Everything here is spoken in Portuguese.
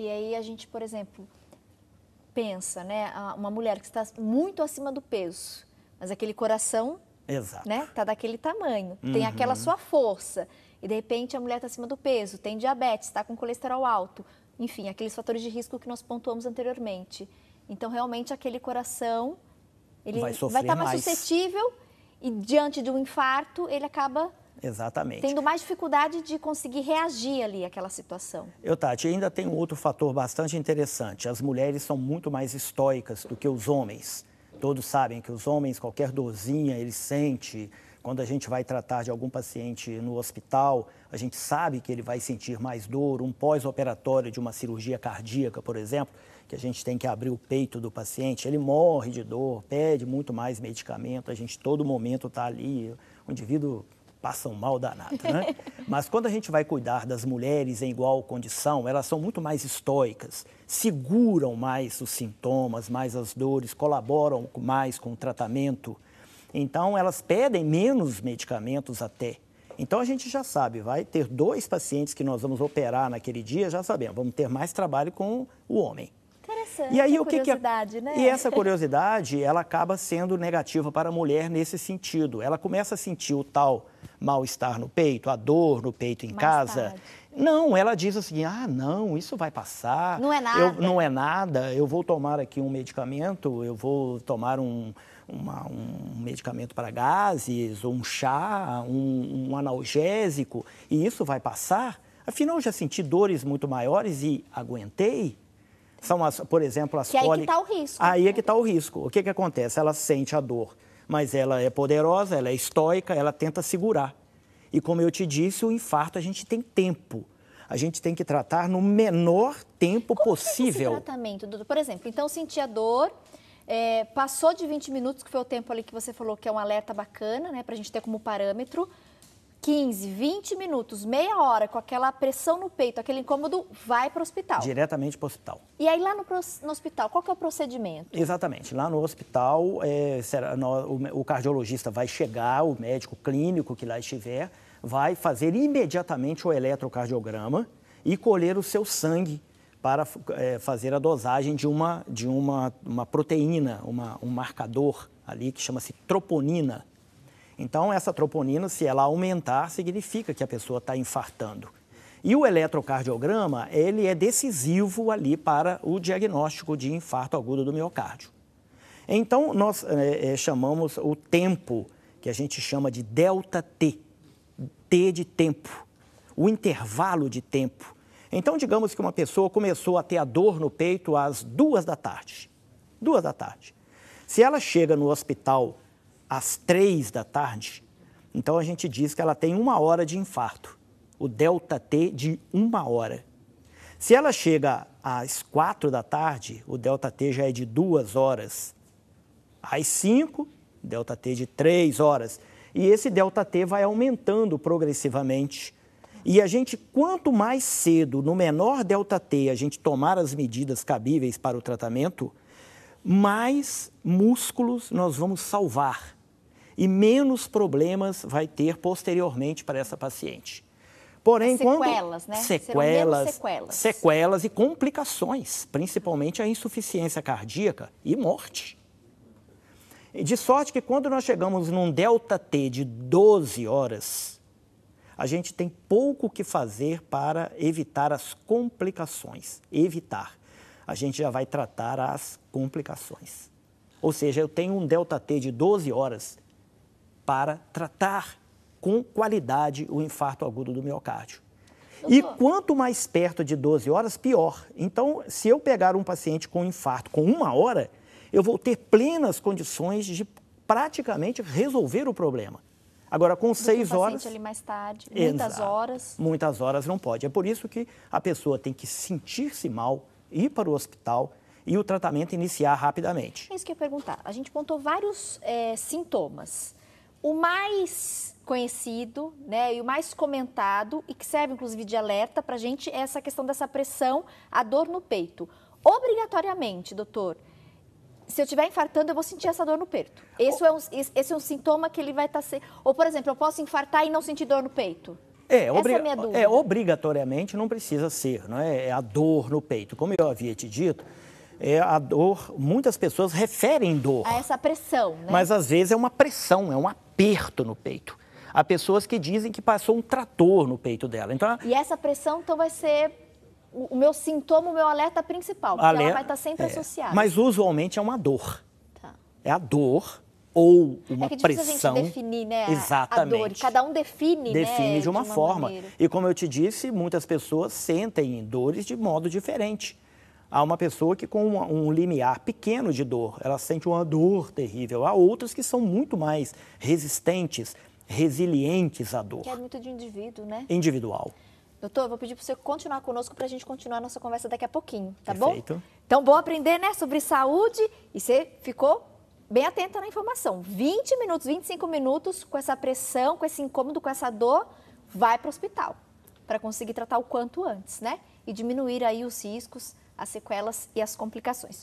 E aí a gente, por exemplo, pensa, né, uma mulher que está muito acima do peso, mas aquele coração, Exato. né, tá daquele tamanho, tem aquela sua força, e de repente a mulher está acima do peso, tem diabetes, está com colesterol alto, enfim, aqueles fatores de risco que nós pontuamos anteriormente. Então, realmente, aquele coração, ele vai estar mais suscetível e diante de um infarto, ele acaba tendo mais dificuldade de conseguir reagir ali àquela situação. Tati, ainda tem um outro fator bastante interessante. As mulheres são muito mais estoicas do que os homens. Todos sabem que os homens, qualquer dorzinha, eles sentem. Quando a gente vai tratar de algum paciente no hospital, a gente sabe que ele vai sentir mais dor. Um pós-operatório de uma cirurgia cardíaca, por exemplo, que a gente tem que abrir o peito do paciente, ele morre de dor, pede muito mais medicamento, a gente todo momento está ali, o indivíduo passa um mal danado, né? Mas quando a gente vai cuidar das mulheres em igual condição, elas são muito mais estoicas, seguram mais os sintomas, mais as dores, colaboram mais com o tratamento. Então, elas pedem menos medicamentos até. Então, a gente já sabe, vai ter 2 pacientes que nós vamos operar naquele dia, já sabemos, vamos ter mais trabalho com o homem. Interessante, e aí, curiosidade, né? E essa curiosidade, ela acaba sendo negativa para a mulher nesse sentido. Ela começa a sentir o tal mal-estar no peito, a dor no peito em casa. Não, ela diz assim, não, isso vai passar. Não é nada. Não é nada, eu vou tomar aqui um medicamento, eu vou tomar um medicamento para gases, um chá, um analgésico, e isso vai passar. Afinal, eu já senti dores muito maiores e aguentei. São, por exemplo, as cólicas. Aí que está o risco. Aí é que está o risco. O que acontece? Ela sente a dor, mas ela é poderosa, ela é estoica, ela tenta segurar. E como eu te disse, o infarto a gente tem tempo. A gente tem que tratar no menor tempo possível. Como é esse tratamento, doutor? Por exemplo, então eu senti a dor, passou de 20 minutos, que foi o tempo ali que você falou que é um alerta bacana, né, para a gente ter como parâmetro. 15, 20 minutos, meia hora, com aquela pressão no peito, aquele incômodo, vai para o hospital. Diretamente para o hospital. E aí lá no hospital, qual que é o procedimento? Exatamente. Lá no hospital, o cardiologista vai chegar, o médico clínico que lá estiver, vai fazer imediatamente o eletrocardiograma e colher o seu sangue para fazer a dosagem de uma proteína, um marcador ali que chama-se troponina. Então, essa troponina, se ela aumentar, significa que a pessoa está infartando. E o eletrocardiograma, ele é decisivo ali para o diagnóstico de infarto agudo do miocárdio. Então, nós chamamos o tempo, que a gente chama de ΔT, T de tempo, o intervalo de tempo. Então, digamos que uma pessoa começou a ter a dor no peito às 2 da tarde. 2 da tarde. Se ela chega no hospital às 3 da tarde, então a gente diz que ela tem 1 hora de infarto, o ΔT de 1 hora. Se ela chega às 4 da tarde, o ΔT já é de 2 horas. Às 5, ΔT de 3 horas. E esse ΔT vai aumentando progressivamente. E a gente, quanto mais cedo, no menor ΔT, a gente tomar as medidas cabíveis para o tratamento, mais músculos nós vamos salvar. E menos problemas vai ter posteriormente para essa paciente. Porém, sequelas, né? Sequelas e complicações, principalmente a insuficiência cardíaca e morte. De sorte que quando nós chegamos num ΔT de 12 horas, a gente tem pouco o que fazer para evitar as complicações. A gente já vai tratar as complicações. Ou seja, eu tenho um ΔT de 12 horas para tratar com qualidade o infarto agudo do miocárdio. Doutor. E quanto mais perto de 12 horas, pior. Então, se eu pegar um paciente com infarto com 1 hora, eu vou ter plenas condições de praticamente resolver o problema. Agora, com 6 horas... paciente ali mais tarde, muitas horas... Muitas horas não pode. É por isso que a pessoa tem que sentir-se mal, ir para o hospital e o tratamento iniciar rapidamente. É isso que eu ia perguntar. A gente pontou vários sintomas. O mais conhecido, né, e o mais comentado, e que serve inclusive de alerta para a gente, é essa questão dessa pressão, a dor no peito. Obrigatoriamente, doutor, se eu estiver infartando, eu vou sentir essa dor no peito. Esse é um sintoma que ele vai estar... Ou, por exemplo, eu posso infartar e não sentir dor no peito? Essa é a minha dúvida. Obrigatoriamente não precisa ser, não é? É a dor no peito. Como eu havia te dito, a dor, muitas pessoas referem dor. A essa pressão, né? Mas às vezes é uma pressão, é um aperto no peito. Há pessoas que dizem que passou um trator no peito dela. Então, e essa pressão, então, vai ser o meu sintoma, o meu alerta principal, porque ela vai estar sempre associada. Mas usualmente é uma dor. Tá. É a dor ou uma que pressão. A gente definir, né, exatamente. a dor. Cada um define, né, de uma forma. maneira. E como eu te disse, muitas pessoas sentem dores de modo diferente. Há uma pessoa que com um limiar pequeno de dor, ela sente uma dor terrível. Há outras que são muito mais resistentes, resilientes à dor. Que é muito de indivíduo, né? Individual. Doutor, eu vou pedir para você continuar conosco para a gente continuar a nossa conversa daqui a pouquinho, tá Perfeito. bom? Então, bom aprender, né, sobre saúde. E você ficou bem atenta na informação. 20 minutos, 25 minutos com essa pressão, com esse incômodo, com essa dor, vai para o hospital para conseguir tratar o quanto antes, né? E diminuir aí os riscos, as sequelas e as complicações.